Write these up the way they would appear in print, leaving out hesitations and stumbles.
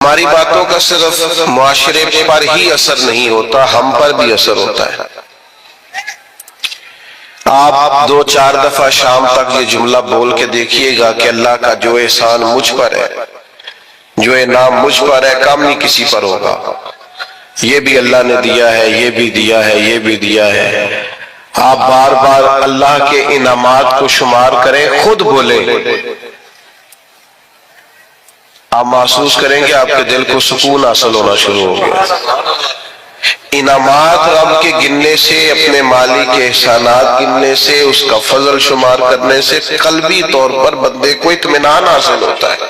ہماری باتوں کا صرف معاشرے پر ہی اثر نہیں ہوتا، ہم پر بھی اثر ہوتا ہے۔ آپ 2-4 دفعہ شام تک یہ جملہ بول کے دیکھیے گا کہ اللہ کا جو احسان مجھ پر ہے، جو انعام مجھ پر ہے، کم نہیں کسی پر ہوگا۔ یہ بھی اللہ نے دیا ہے، یہ بھی دیا ہے، یہ بھی دیا ہے۔ آپ بار بار اللہ کے انعامات کو شمار کریں، خود بولیں، آپ محسوس کریں گے آپ کے دل کو سکون حاصل ہونا شروع ہو گیا۔ انعامات رب کے گننے سے، اپنے مالک کے احسانات گننے سے، اس کا فضل شمار کرنے سے قلبی طور پر بندے کو اطمینان حاصل ہوتا ہے۔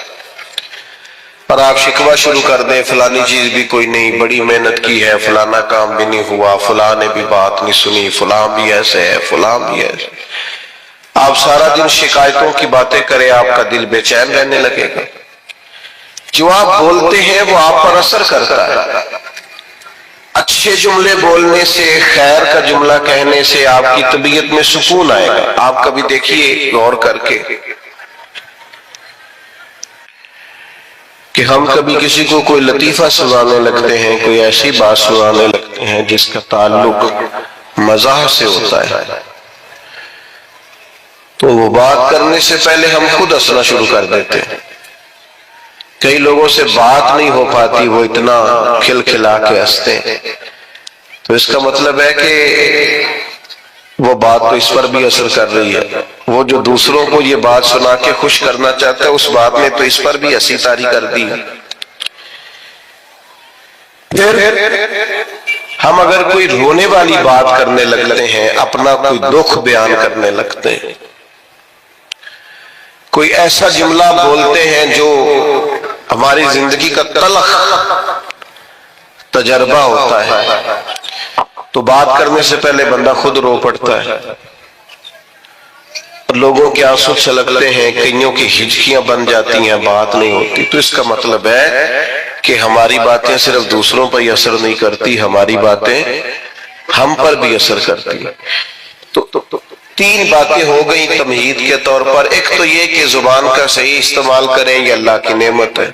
اور آپ شکوہ شروع کر دیں، فلانی چیز بھی کوئی نہیں، بڑی محنت کی ہے، فلانا کام بھی نہیں ہوا، فلاں نے بھی بات نہیں سنی، فلاں بھی ایسے ہے، فلاں بھی ایسے۔ آپ سارا دن شکایتوں کی باتیں کریں، آپ کا دل بے چین رہنے لگے گا۔ جو آپ بولتے ہیں وہ آپ پر اثر کرتا ہے۔ اچھے جملے بولنے سے، خیر کا جملہ کہنے سے آپ کی طبیعت میں سکون آئے گا۔ آپ کبھی دیکھیے غور کر کے کہ ہم کبھی کسی کو کوئی لطیفہ سنانے لگتے ہیں، کوئی ایسی بات سنانے لگتے ہیں جس کا تعلق مزاح سے ہوتا ہے، تو وہ بات کرنے سے پہلے ہم خود ہنسنا شروع کر دیتے ہیں۔ کئی لوگوں سے بات نہیں ہو پاتی، وہ اتنا کھلکھلا کے ہنستے ہیں، تو اس کا مطلب ہے کہ وہ بات تو اس پر بھی اثر کر رہی ہے۔ وہ جو دوسروں کو یہ بات سنا کے خوش کرنا چاہتا ہے، اس بات نے تو اس پر بھی ہنسی طاری کر دی۔ پھر ہم اگر کوئی رونے والی بات کرنے لگتے ہیں، اپنا کوئی دکھ بیان کرنے لگتے ہیں، کوئی ایسا جملہ بولتے ہیں جو ہماری زندگی کا تلخ تجربہ ہوتا ہے، تو بات کرنے سے پہلے بندہ خود رو پڑتا ہے، لوگوں کے آنسو چھلکتے ہیں، کئیوں کی ہچکیاں بن جاتی ہیں، بات نہیں ہوتی۔ تو اس کا مطلب ہے کہ ہماری باتیں صرف دوسروں پر ہی اثر نہیں کرتی، ہماری باتیں ہم پر بھی اثر کرتی ہیں۔ تو 3 باتیں ہو گئیں تمہید کے طور پر۔ ایک تو یہ کہ زبان کا صحیح استعمال کریں، یہ اللہ کی نعمت ہے۔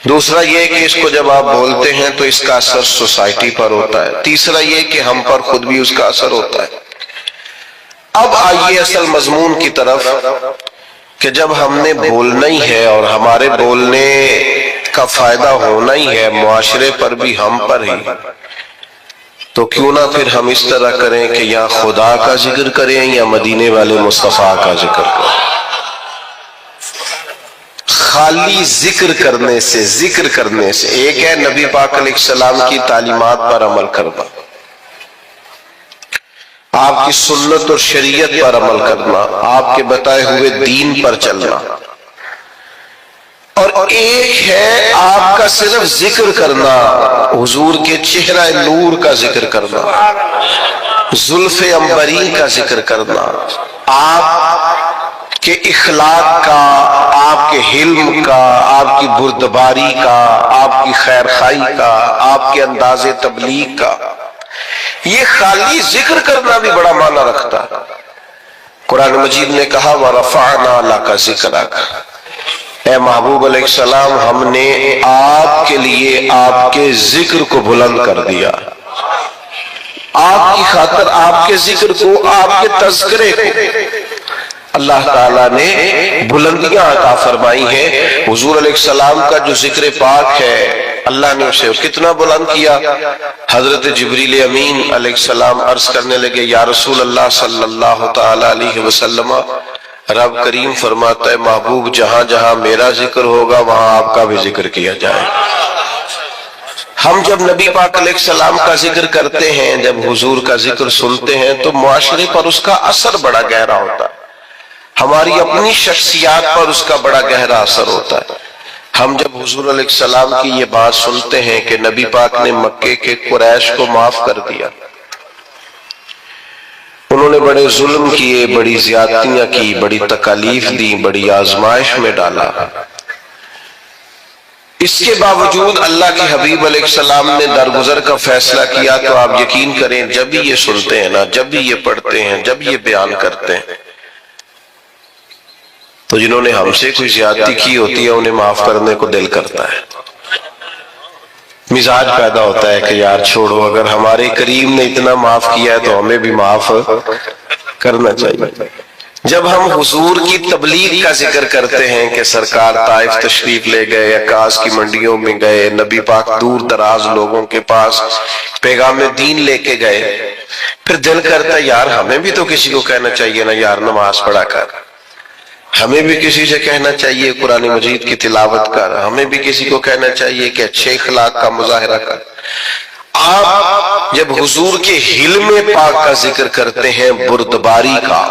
دوسرا یہ کہ اس کو جب آپ بولتے ہیں تو اس کا اثر سوسائٹی پر ہوتا ہے۔ تیسرا یہ کہ ہم پر خود بھی اس کا اثر ہوتا ہے۔ اب آئیے اصل مضمون کی طرف کہ جب ہم نے بولنا ہی ہے اور ہمارے بولنے کا فائدہ ہونا ہی ہے معاشرے پر بھی، ہم پر ہی، تو کیوں نہ پھر ہم اس طرح کریں کہ یا خدا کا ذکر کریں یا مدینے والے مصطفیٰ کا ذکر کریں۔ خالی ذکر کرنے سے ایک ہے نبی پاک علیہ السلام کی تعلیمات پر عمل کرنا، آپ کی سنت اور شریعت پر عمل کرنا، آپ کے بتائے ہوئے دین پر چلنا، اور ایک ہے آپ کا صرف ذکر کرنا، حضور کے چہرہ نور کا ذکر کرنا، زلف عنبری کا ذکر کرنا، آپ کے اخلاق کا، آپ کے حلم کا، آپ کی بردباری کا، آپ کی خیر خواہی کا، آپ کے انداز تبلیغ کا۔ یہ خالی ذکر کرنا بھی بڑا معنی رکھتا ہے۔ قرآن مجید نے کہا وَرَفَعْنَا لَكَ ذِكْرَكَ، اے محبوب علیہ السلام، ہم نے آپ کے لیے آپ کے ذکر کو بلند کر دیا، آپ کی خاطر آپ کے ذکر کو، آپ کے تذکرے کو اللہ تعالیٰ نے بلندیاں عطا فرمائی ہیں۔ حضور علیہ السلام کا جو ذکر پاک ہے، اللہ نے اسے کتنا بلند کیا۔ حضرت جبریل امین علیہ السلام عرض کرنے لگے، یا رسول اللہ صلی اللہ تعالیٰ علیہ وسلم، رب کریم فرماتا ہے محبوب جہاں جہاں میرا ذکر ہوگا وہاں آپ کا بھی ذکر کیا جائے۔ ہم جب نبی پاک علیہ السلام کا ذکر کرتے ہیں، جب حضور کا ذکر سنتے ہیں، تو معاشرے پر اس کا اثر بڑا گہرا ہوتا ہے، ہماری اپنی شخصیات پر اس کا بڑا گہرا اثر ہوتا ہے۔ ہم جب حضور علیہ السلام کی یہ بات سنتے ہیں کہ نبی پاک نے مکے کے قریش کو معاف کر دیا، انہوں نے بڑے ظلم کیے، بڑی زیادتیاں کی، بڑی تکالیف دی، بڑی آزمائش میں ڈالا، اس کے باوجود اللہ کے حبیب علیہ السلام نے درگزر کا فیصلہ کیا۔ تو آپ یقین کریں جب بھی یہ سنتے ہیں نا، جب بھی یہ پڑھتے ہیں، جب یہ بیان کرتے ہیں، تو جنہوں نے ہم سے کوئی زیادتی کی ہوتی ہے انہیں معاف کرنے کو دل کرتا ہے۔ مزاج پیدا ہوتا ہے کہ یار چھوڑو، اگر ہمارے کریم نے اتنا معاف کیا ہے تو ہمیں بھی معاف کرنا چاہیے۔ جب ہم حضور کی تبلیغ کا ذکر کرتے ہیں کہ سرکار طائف تشریف لے گئے، عکاظ کی منڈیوں میں گئے، نبی پاک دور دراز لوگوں کے پاس پیغام دین لے کے گئے، پھر دل کرتا ہے یار ہمیں بھی تو کسی کو کہنا چاہیے نا یار نماز پڑھا کر، ہمیں بھی کسی سے کہنا چاہیے قرآن مجید کی تلاوت کر، ہمیں بھی کسی کو کہنا چاہیے کہ اچھے اخلاق کا مظاہرہ کر۔ آپ جب حضور کے حلم پاک کا ذکر کرتے ہیں، بردباری کا،